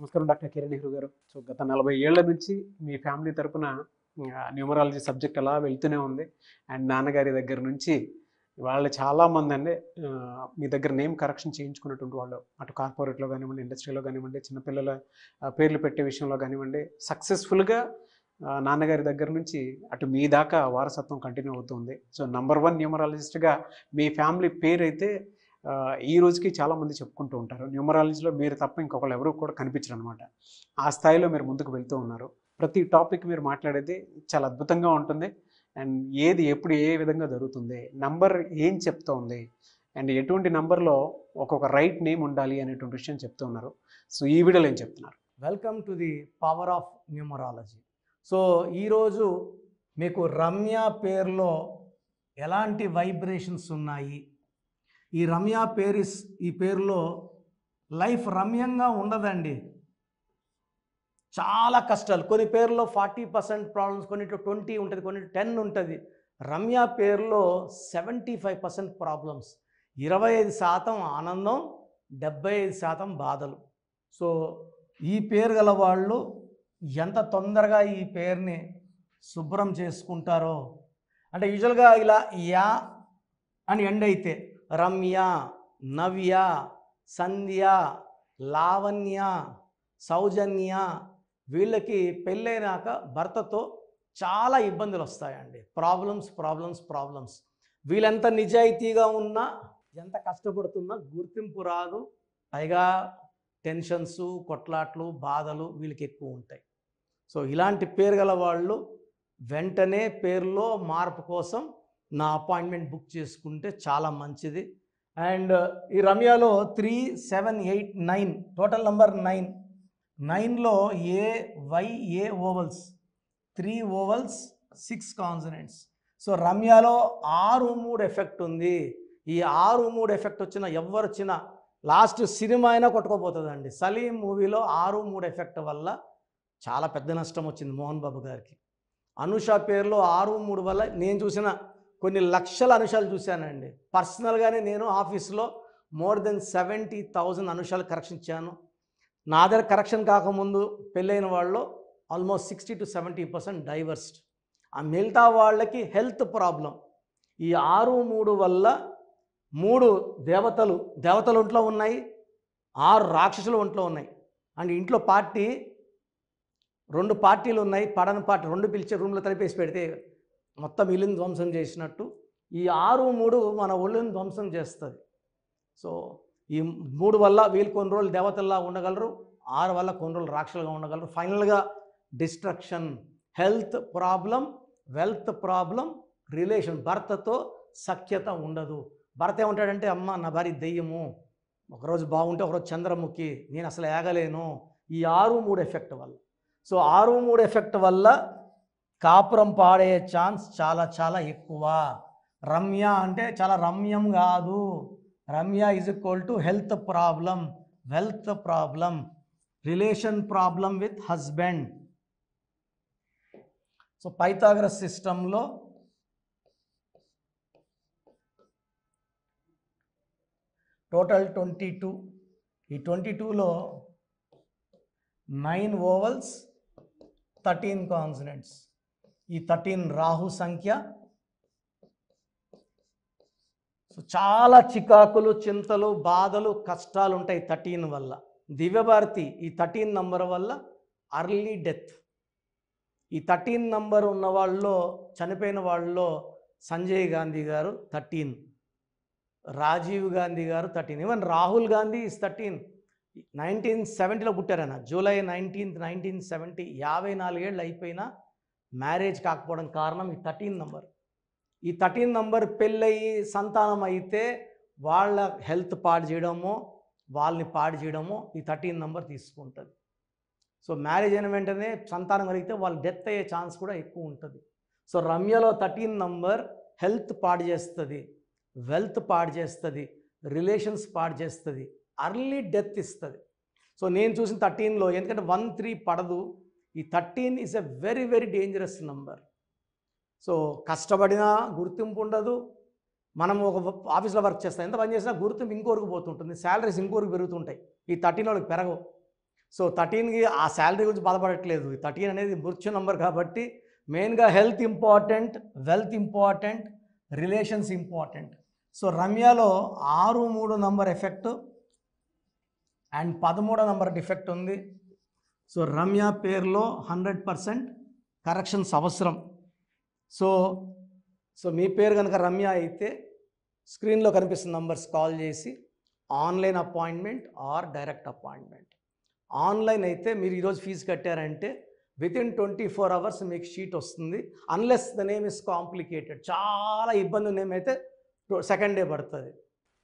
నమస్కారం డాక్టర్ కిరణ్ నెహ్రూ గారు. సో గత 40 ఏళ్ల నుంచి మీ ఫ్యామిలీ తరపున న్యూమరాలజీ సబ్జెక్ట్ అలా వెళ్తూనే ఉంది. అండ్ నాన్నగారి దగ్గర నుంచి వాళ్ళు చాలామందండి మీ దగ్గర నేమ్ కరెక్షన్ చేయించుకున్నటువంటి వాళ్ళు. అటు కార్పొరేట్‌లో గానివ్వండి, ఇండస్ట్రీలో గానివ్వండి, చిన్నపిల్లల పేర్లు పెట్టే విషయంలో గానివ్వండి, సక్సెస్‌ఫుల్‌గా నాన్నగారి దగ్గర నుంచి అటు మీ దాకా వారసత్వం కంటిన్యూ అవుతుంది. సో నంబర్ 1 న్యూమరాలజిస్ట్‌గా మీ ఫ్యామిలీ పేరైతే ఈ రోజుకి చాలామంది చెప్పుకుంటూ ఉంటారు. న్యూమరాలజీలో మీరు తప్ప ఇంకొకళ్ళు ఎవరు కూడా కనిపించరనమాట. ఆ స్థాయిలో మీరు ముందుకు వెళ్తూ ఉన్నారు. ప్రతి టాపిక్ మీరు మాట్లాడేది చాలా అద్భుతంగా ఉంటుంది. అండ్ ఏది ఎప్పుడు ఏ విధంగా జరుగుతుంది, నంబర్ ఏం చెప్తోంది, అండ్ ఎటువంటి నంబర్‌లో ఒక్కొక్క రైట్ నేమ్ ఉండాలి అనేటువంటి విషయం చెప్తూ ఉన్నారు. సో ఈ వీడియోలో ఏం చెప్తున్నారు? Welcome to the power of numerology. So ఈరోజు మీకు రమ్య పేరులో ఎలాంటి వైబ్రేషన్స్ ఉన్నాయి, ఈ రమ్య ఈ పేరులో లైఫ్ రమ్యంగా ఉండదండి. చాలా కష్టాలు. కొన్ని పేర్లో 40% ప్రాబ్లమ్స్, కొన్నిట్లో 20 ఉంటుంది, కొన్నిట్లో 10 ఉంటుంది. రమ్య పేరులో 75% ప్రాబ్లమ్స్, 25% ఆనందం, 75% బాధలు. సో ఈ పేరు గల వాళ్ళు ఎంత తొందరగా ఈ పేరుని శుభ్రం చేసుకుంటారో, అంటే యూజువల్గా ఇలా యా అని ఎండ్ అయితే రమ్య, నవ్య, సంధ్య, లావణ్య, సౌజన్య, వీళ్ళకి పెళ్ళైనాక భర్తతో చాలా ఇబ్బందులు వస్తాయండి. ప్రాబ్లమ్స్. వీళ్ళెంత నిజాయితీగా ఉన్నా, ఎంత కష్టపడుతున్నా గుర్తింపు రాదు. పైగా టెన్షన్స్, కొట్లాట్లు, బాధలు వీళ్ళకి ఎక్కువ ఉంటాయి. సో ఇలాంటి పేరు గల వాళ్ళు వెంటనే పేరులో మార్పు కోసం నా అపాయింట్మెంట్ బుక్ చేసుకుంటే చాలా మంచిది. అండ్ ఈ రమ్యలో 3, 7, 8, 9 టోటల్ నంబర్ 9లో ఏ ఓవల్స్, 3 ఓవల్స్, 6 కాన్సనెంట్స్. సో రమ్యలో 6-3 ఎఫెక్ట్ ఉంది. ఈ 6-3 ఎఫెక్ట్ వచ్చిన ఎవరు వచ్చినా లాస్ట్ సినిమా అయినా కొట్టుకోపోతుందండి. సలీం మూవీలో 6-3 ఎఫెక్ట్ వల్ల చాలా పెద్ద నష్టం వచ్చింది మోహన్ బాబు గారికి. అనుష పేరులో 6-3 వల్ల నేను చూసిన కొన్ని లక్షల అనుషాలు చూశానండి. పర్సనల్గానే నేను ఆఫీస్లో మోర్ దెన్ 70,000 అనుషాలు కరెక్షన్ ఇచ్చాను. నా దగ్గర కరెక్షన్ కాకముందు పెళ్ళైన వాళ్ళు ఆల్మోస్ట్ 60 to 70% డైవర్స్డ్. ఆ మిగతా వాళ్ళకి హెల్త్ ప్రాబ్లం. ఈ 6-3 వల్ల 3 దేవతలు ఒంట్లో ఉన్నాయి, 6 రాక్షసులు ఒంట్లో ఉన్నాయి. అండ్ ఇంట్లో 2 పార్టీలు ఉన్నాయి. పడని పార్టీ 2 పిలిచి రూమ్లో తలిపేసి పెడితే మొత్తం ఇల్లుని ధ్వంసం చేసినట్టు ఈ 6-3 మన ఒళ్ళుని ధ్వంసం చేస్తుంది. సో ఈ 3 వల్ల వీళ్ళు కొన్ని రోజులు దేవతల్లా ఉండగలరు, 6 వల్ల కొన్ని రోజులు రాక్షసులుగా ఉండగలరు. ఫైనల్గా destruction, health problem, wealth problem, relation, భర్తతో సఖ్యత ఉండదు. భర్త ఏమంటాడంటే, అమ్మ నా భార్య దెయ్యము, ఒకరోజు బాగుంటే ఒకరోజు చంద్రముఖి, నేను అసలు ఏగలేను. ఈ 6-3 ఎఫెక్ట్ వల్ల. సో 6-3 ఎఫెక్ట్ వల్ల కాపురం పాడే ఛాన్స్ చాలా చాలా ఎక్కువ. రమ్య అంటే చాలా రమ్యం కాదు. Ramya is equal to health problem, wealth problem, relation problem with husband. So Pythagoras సిస్టంలో టోటల్ 22. ఈ 22లో 9 ఓవల్స్, 13 కాన్సనెంట్స్. ఈ 13 రాహు సంఖ్య. సో చాలా చికాకులు, చింతలు, బాధలు, కష్టాలు ఉంటాయి 13 వల్ల. దివ్యభారతి ఈ 13 నంబర్ వల్ల అర్లీ డెత్. ఈ 13 నంబర్ ఉన్న వాళ్ళలో, చనిపోయిన వాళ్ళలో సంజయ్ గాంధీ గారు 13, రాజీవ్ గాంధీ గారు 13, ఈవెన్ రాహుల్ గాంధీ ఇస్ 13. 1970లో పుట్టారన్న, జూలై 19, 1970. 54 ఏళ్ళు అయిపోయినా మ్యారేజ్ కాకపోవడం కారణం ఈ 13 నంబర్. ఈ 13 నంబర్ పెళ్ళయి సంతానం అయితే వాళ్ళ హెల్త్ పాడు చేయడమో, వాళ్ళని పాడు చేయడమో ఈ 13 నంబర్ తీసుకుంటుంది. సో మ్యారేజ్ అయిన వెంటనే సంతానం కలిగితే వాళ్ళు డెత్ అయ్యే ఛాన్స్ కూడా ఎక్కువ ఉంటుంది. సో రమ్యలో 13 నంబర్ హెల్త్ పాడు చేస్తుంది, వెల్త్ పాడు చేస్తుంది, రిలేషన్స్ పాడు చేస్తుంది, అర్లీ డెత్ ఇస్తుంది. సో నేను చూసిన 13లో, ఎందుకంటే 1, 3 పడదు, ఈ 13 is a very very dangerous number. So కష్టపడినా గుర్తింపు ఉండదు. మనం ఒక ఆఫీస్లో వర్క్ చేస్తాం, ఎంత పని చేసినా గుర్తింపు ఇంకోరికి పోతుంటుంది, శాలరీస్ ఇంకోరికి పెరుగుతుంటాయి. ఈ 13 వాళ్ళకి పెరగవు. సో 13కి ఆ శాలరీ గురించి బాధపడట్లేదు. 13 అనేది మృత్యు నంబర్ కాబట్టి మెయిన్గా health important, wealth important, relations important. So రమ్యలో 6, 3 number effect and 13 number defect ఉంది. సో రమ్య పేరులో 100% కరెక్షన్స్ అవసరం. సో మీ పేరు కనుక రమ్య అయితే స్క్రీన్లో కనిపిస్తున్న నంబర్స్ కాల్ చేసి online appointment are direct appointment. Online అయితే మీరు ఈరోజు ఫీజు కట్టారంటే వితిన్ 24 అవర్స్ మీకు షీట్ వస్తుంది. Unless the name is complicated, చాలా ఇబ్బంది నేమ్ అయితే సెకండ్ డే పడుతుంది,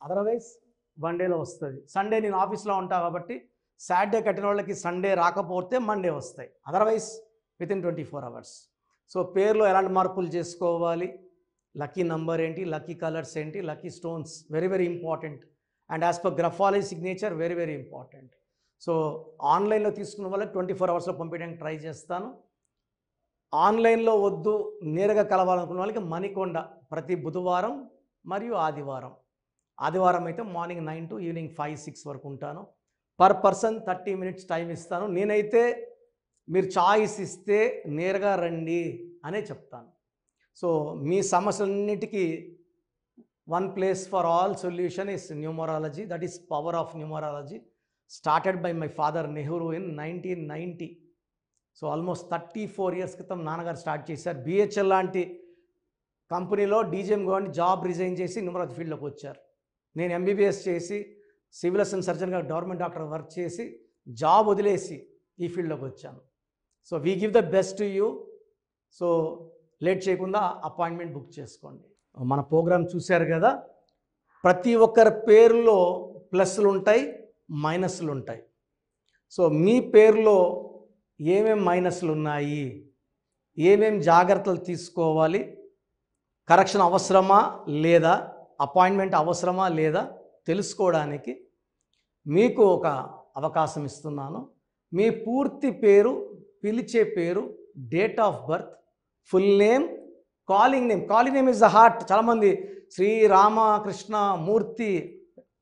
అదర్వైజ్ 1 డేలో వస్తుంది. సండే నేను ఆఫీస్లో ఉంటాను కాబట్టి సాటర్డే కట్టిన వాళ్ళకి సండే రాకపోతే మండే వస్తాయి, అదర్వైజ్ వితిన్ 24 అవర్స్. సో పేరులో ఎలాంటి మార్పులు చేసుకోవాలి, లక్కీ నంబర్ ఏంటి, లక్కీ కలర్స్ ఏంటి, lucky stones very very important. And as per graphology signature very very important. So ఆన్లైన్లో తీసుకున్న వాళ్ళకి 24 అవర్స్లో పంపించడానికి ట్రై చేస్తాను. ఆన్లైన్లో వద్దు నేరుగా కలవాలనుకున్న వాళ్ళకి మణికొండ ప్రతి బుధవారం మరియు ఆదివారం. ఆదివారం అయితే మార్నింగ్ 9 to ఈవినింగ్ 5-6 వరకు ఉంటాను. పర్ పర్సన్ 30 minutes టైం ఇస్తాను. నేనైతే మీరు చాయిస్ ఇస్తే నేరుగా రండి అనే చెప్తాను. సో మీ సమస్యలన్నిటికీ one place for all solution is numerology. That is power of numerology. Started by my father Nehru in 1990. So almost 34 years క్రితం నాన్నగారు స్టార్ట్ చేశారు. బిహెచ్ఎల్ లాంటి కంపెనీలో డీజీఎం గవర్నమెంట్ జాబ్ రిజైన్ చేసి న్యూమరాలజీ ఫీల్డ్లోకి వచ్చారు. నేను ఎంబీబీఎస్ చేసి సివిల్ అసిస్టెంట్ సర్జన్గా గవర్నమెంట్ డాక్టర్ వర్క్ చేసి జాబ్ వదిలేసి ఈ ఫీల్డ్లోకి వచ్చాను. So we give the best to you. So late చేయకుండా అపాయింట్మెంట్ బుక్ చేసుకోండి. మన ప్రోగ్రామ్ చూశారు కదా, ప్రతి ఒక్కరి పేరులో ప్లస్లు ఉంటాయి, మైనస్లు ఉంటాయి. సో మీ పేరులో ఏమేం మైనస్లు ఉన్నాయి, ఏమేం జాగ్రత్తలు తీసుకోవాలి, కరెక్షన్ అవసరమా లేదా, అపాయింట్మెంట్ అవసరమా లేదా తెలుసుకోవడానికి మీకు ఒక అవకాశం ఇస్తున్నాను. మీ పూర్తి పేరు, పిలిచే పేరు, date of birth, full name, calling name. Calling name is the heart. చాలామంది శ్రీరామకృష్ణ మూర్తి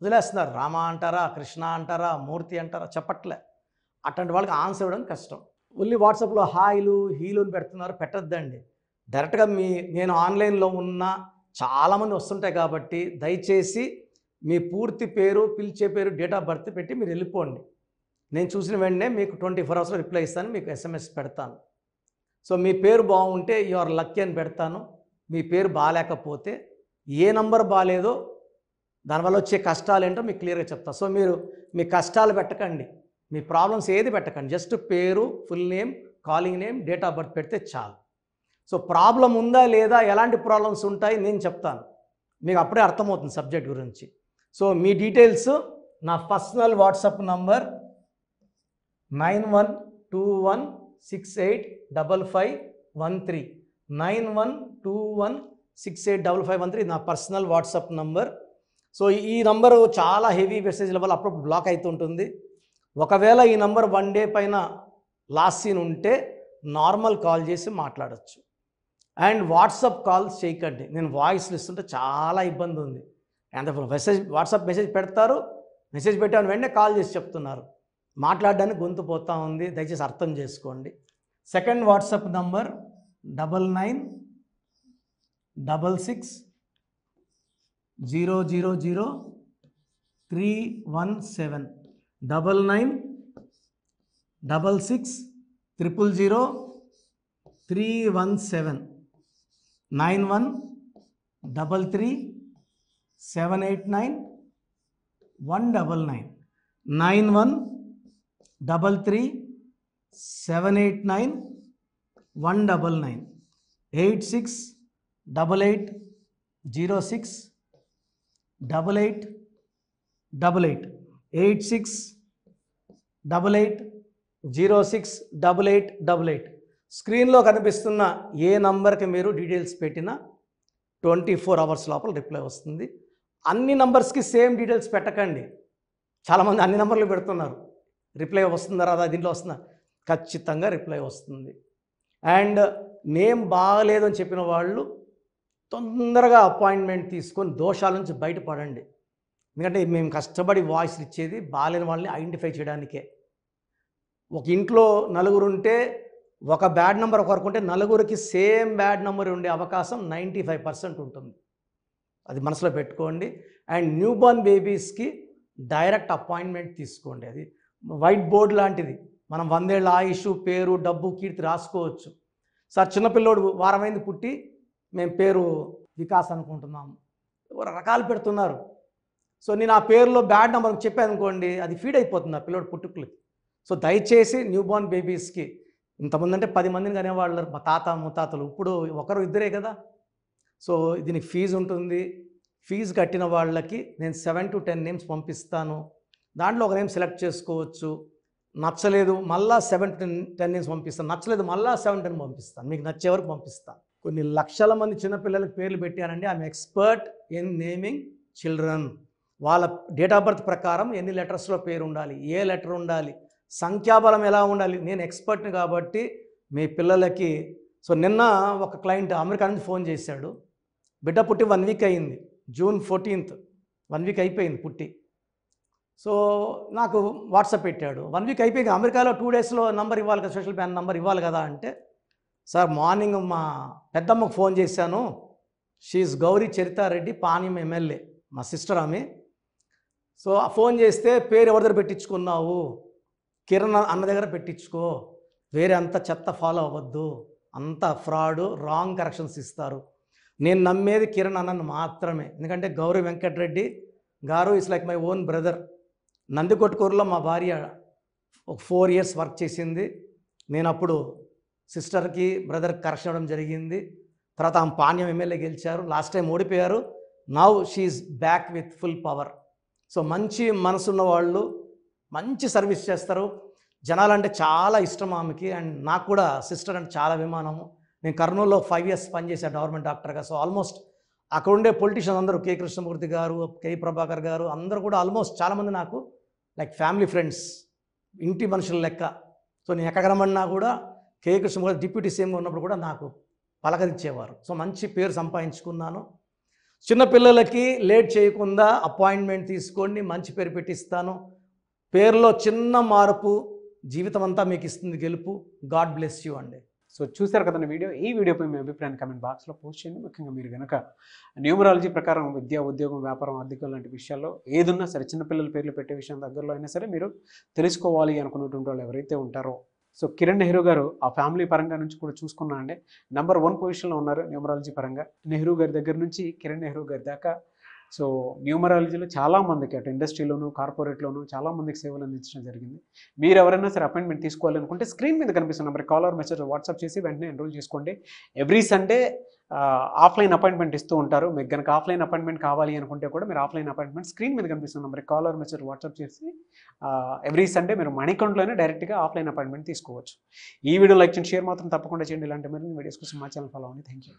వదిలేస్తున్నారు. రామ అంటారా, కృష్ణ అంటారా, మూర్తి అంటారా చెప్పట్లే. అట్లాంటి వాళ్ళకి ఆన్సర్ ఇవ్వడం కష్టం. ఓన్లీ వాట్సాప్లో హాయిలు హీలుని పెడుతున్నారు, పెట్టద్దండి. డైరెక్ట్గా నేను ఆన్లైన్లో ఉన్న చాలామంది వస్తుంటాయి కాబట్టి దయచేసి మీ పూర్తి పేరు, పిలిచే పేరు, డేట్ ఆఫ్ బర్త్ పెట్టి మీరు వెళ్ళిపోండి. నేను చూసిన వెంటనే మీకు 24 అవర్స్లో రిప్లై ఇస్తాను, మీకు ఎస్ఎంఎస్ పెడతాను. సో మీ పేరు బాగుంటే యు ఆర్ లక్కీ అని పెడతాను. మీ పేరు బాగాలేకపోతే ఏ నంబర్ బాగాలేదో దానివల్ల వచ్చే కష్టాలు ఏంటో మీకు క్లియర్గా చెప్తాను. సో మీరు మీ కష్టాలు పెట్టకండి, మీ ప్రాబ్లమ్స్ ఏది పెట్టకండి. జస్ట్ పేరు, full name, calling name, date of birth పెడితే చాలు. సో ప్రాబ్లం ఉందా లేదా, ఎలాంటి ప్రాబ్లమ్స్ ఉంటాయి నేను చెప్తాను, మీకు అప్పుడే అర్థమవుతుంది సబ్జెక్ట్ గురించి. సో మీ డీటెయిల్స్ నా పర్సనల్ వాట్సాప్ నంబర్ 9121685513 9121685513 నా పర్సనల్ వాట్సాప్ నంబర్. సో ఈ నంబరు చాలా హెవీ మెసేజ్ల వల్ల అప్పుడు బ్లాక్ అవుతుంటుంది. ఒకవేళ ఈ నంబర్ 1 day పైన లాస్ట్ సీన్ ఉంటే నార్మల్ కాల్ చేసి మాట్లాడచ్చు. అండ్ వాట్సాప్ కాల్స్ చేయకండి. నేను వాయిస్లు ఇస్తుంటే చాలా ఇబ్బంది ఉంది. అంత వాట్సాప్ మెసేజ్ పెడతారు, మెసేజ్ పెట్టాను వెంటనే కాల్ చేసి చెప్తున్నారు, మాట్లాడడానికి గొంతు పోతా ఉంది. దయచేసి అర్థం చేసుకోండి. Second WhatsApp number 9966000317 9966000317 9133789199 9133789199 8688068888 8688068888. స్క్రీన్లో కనిపిస్తున్న ఏ నంబర్కి మీరు డీటెయిల్స్ పెట్టినా 24 hours లోపల రిప్లై వస్తుంది. అన్ని నంబర్స్కి సేమ్ డీటెయిల్స్ పెట్టకండి. చాలామంది అన్ని నంబర్లు పెడుతున్నారు, రిప్లై వస్తుందా రాదా, దీంట్లో వస్తుందా, ఖచ్చితంగా రిప్లై వస్తుంది. అండ్ నేమ్ బాగలేదని చెప్పిన వాళ్ళు తొందరగా అపాయింట్మెంట్ తీసుకొని దోషాల నుంచి బయటపడండి. ఎందుకంటే మేము కష్టపడి వాయిస్ ఇచ్చేది బాగాలేని వాళ్ళని ఐడెంటిఫై చేయడానికే. ఒక ఇంట్లో నలుగురు ఉంటే ఒక బ్యాడ్ నెంబర్ ఒకరికి ఉంటే నలుగురికి సేమ్ బ్యాడ్ నెంబర్ ఉండే అవకాశం 95% ఉంటుంది. అది మనసులో పెట్టుకోండి. అండ్ న్యూ బోర్న్ బేబీస్కి డైరెక్ట్ అపాయింట్మెంట్ తీసుకోండి. అది వైట్ బోర్డ్ లాంటిది. మనం 100 ఏళ్ళ ఆయుష్, పేరు, డబ్బు, కీర్తి రాసుకోవచ్చు. సార్ చిన్నపిల్లోడు వారమైంది పుట్టి మేము పేరు వికాస్ అనుకుంటున్నాము, రకాలు పెడుతున్నారు. సో నేను ఆ పేరులో బ్యాడ్ నెంబర్ చెప్పాను అనుకోండి, అది ఫీడ్ అయిపోతుంది ఆ పిల్లోడు పుట్టుకులకి. సో దయచేసి న్యూ బోర్న్ బేబీస్కి, ఇంతమంది అంటే 10 మందిని కనేవాళ్ళు మా తాత ముత్తాతలు, ఇప్పుడు ఒకరు ఇద్దరే కదా. సో దీనికి ఫీజు ఉంటుంది. ఫీజు కట్టిన వాళ్ళకి నేను 7 to 10 నేమ్స్ పంపిస్తాను. దాంట్లో ఒక నేమ్ సెలెక్ట్ చేసుకోవచ్చు. నచ్చలేదు మళ్ళా 7 to 10 నేమ్స్ పంపిస్తాను. నచ్చలేదు మళ్ళా 7 to 10 పంపిస్తాను. మీకు నచ్చే వరకు పంపిస్తాను. కొన్ని లక్షల మంది చిన్నపిల్లలకి పేర్లు పెట్టానండి. I'm expert in naming children. వాళ్ళ డేట్ ఆఫ్ బర్త్ ప్రకారం ఎన్ని లెటర్స్లో పేరు ఉండాలి, ఏ లెటర్ ఉండాలి, సంఖ్యాబలం ఎలా ఉండాలి, నేను ఎక్స్పర్ట్ని కాబట్టి మీ పిల్లలకి. సో నిన్న ఒక క్లయింట్ అమెరికా నుంచి ఫోన్ చేశాడు. బిడ్డ పుట్టి 1 వీక్ అయింది. June 14th 1 వీక్ అయిపోయింది పుట్టి. సో నాకు వాట్సాప్ పెట్టాడు. 1 వీక్ అయిపోయింది, అమెరికాలో 2 డేస్లో నంబర్ ఇవ్వాలి కదా, సోషల్ ప్యాన్ నంబర్ ఇవ్వాలి కదా అంటే, సార్ మార్నింగ్ మా పెద్దమ్మకు ఫోన్ చేశాను. షీఈ్ గౌరీ చరితారెడ్డి, పాణ్యం ఎమ్మెల్యే, మా సిస్టర్ ఆమె. సో ఫోన్ చేస్తే పేరు ఎవరి దగ్గర పెట్టించుకున్నావు, కిరణ్ అన్న దగ్గర పెట్టించుకో, వేరే అంత చెత్త ఫాలో అవ్వద్దు, అంత ఫ్రాడ్, రాంగ్ కరెక్షన్స్ ఇస్తారు. నేను నమ్మేది కిరణ్ అన్నను మాత్రమే. ఎందుకంటే గౌరీ వెంకటరెడ్డి గారు is like my own brother. నందికొట్కూరులో మా భార్య ఒక 4 years వర్క్ చేసింది. నేను అప్పుడు సిస్టర్కి బ్రదర్కి కరెక్షన్ ఇవ్వడం జరిగింది. తర్వాత ఆమె పాణ్యం ఎమ్మెల్యే గెలిచారు. లాస్ట్ టైం ఓడిపోయారు. Now she's back with full power. So మంచి మనసున్న వాళ్ళు మంచి సర్వీస్ చేస్తారు. జనాలంటే చాలా ఇష్టం ఆమెకి. అండ్ నాకు కూడా సిస్టర్ అంటే చాలా అభిమానము. నేను కర్నూలులో 5 years పనిచేశాను గవర్నమెంట్ డాక్టర్గా. సో ఆల్మోస్ట్ అక్కడ ఉండే పొలిటీషియన్స్ అందరూ, కే కృష్ణమూర్తి గారు, కే ప్రభాకర్ గారు, అందరూ కూడా ఆల్మోస్ట్ చాలామంది నాకు లైక్ ఫ్యామిలీ ఫ్రెండ్స్, ఇంటి మనుషుల లెక్క. సో నేను ఎక్కడ కనబడినా కూడా కే కృష్ణమూర్తి డిప్యూటీ సీఎంగా ఉన్నప్పుడు కూడా నాకు పలకరించేవారు. సో మంచి పేరు సంపాదించుకున్నాను. చిన్నపిల్లలకి లేట్ చేయకుండా అపాయింట్మెంట్ తీసుకోండి, మంచి పేరు పెట్టిస్తాను. పేరులో చిన్న మార్పు జీవితం అంతా మీకు ఇస్తుంది గెలుపు. గాడ్ బ్లెస్ యూ అండి. సో చూశారు కదండి వీడియో. ఈ వీడియోపై మీ అభిప్రాయాన్ని కామెంట్ బాక్స్లో పోస్ట్ చేయండి. ముఖ్యంగా మీరు కనుక న్యూమరాలజీ ప్రకారం విద్య, ఉద్యోగం, వ్యాపారం, ఆర్థికం లాంటి విషయాల్లో ఏదున్నా సరే, చిన్నపిల్లల పేర్లు పెట్టే విషయం దగ్గరలో అయినా సరే మీరు తెలుసుకోవాలి అనుకున్నటువంటి వాళ్ళు ఎవరైతే ఉంటారో, సో కిరణ్ నెహ్రూ గారు ఆ ఫ్యామిలీ పరంగా నుంచి కూడా చూసుకున్నా అండి నెంబర్ 1 పొజిషన్లో ఉన్నారు న్యూమరాలజీ పరంగా. నెహ్రూ గారి దగ్గర నుంచి కిరణ్ నెహ్రూ గారి దాకా సో న్యూమరాలజీలో చాలామందికి అటు ఇండస్ట్రీలోను, కార్పొరేట్లోను చాలామందికి సేవలు అందించడం జరిగింది. మీరు ఎవరైనా సరే అపాయింట్మెంట్ తీసుకోవాలనుకుంటే స్క్రీన్ మీద కనిపిస్తున్న నెంబర్ కాలర్ మెసేజ్ వాట్సాప్ చేసి వెంటనే ఎన్రోల్ చేసుకోండి. ఎవ్రీ సండే ఆఫ్లైన్ అపాయింట్మెంట్ ఇస్తూ ఉంటారు. మీకు కనుక ఆఫ్లైన్ అపాయింట్మెంట్ కావాలి అనుకుంటే కూడా మీరు ఆఫ్లైన్ అపాయింట్మెంట్ స్క్రీన్ మీద కనిపిస్తున్న నెంబర్ కాలర్ మెసేజ్ వాట్సాప్ చేసి ఎవ్రీ సండే మీరు మణికంట్లోనే డైరెక్ట్గా ఆఫ్లైన్ అపాయింట్మెంట్ తీసుకోవచ్చు. ఈ వీడియో లైక్ చేయండి, షేర్ మాత్రం తప్పకుండా చేయండి. ఇలాంటి మరిన్ని వీడియోస్ కోసం మా ఛానల్ ఫాలో అవ్వండి. Thank you.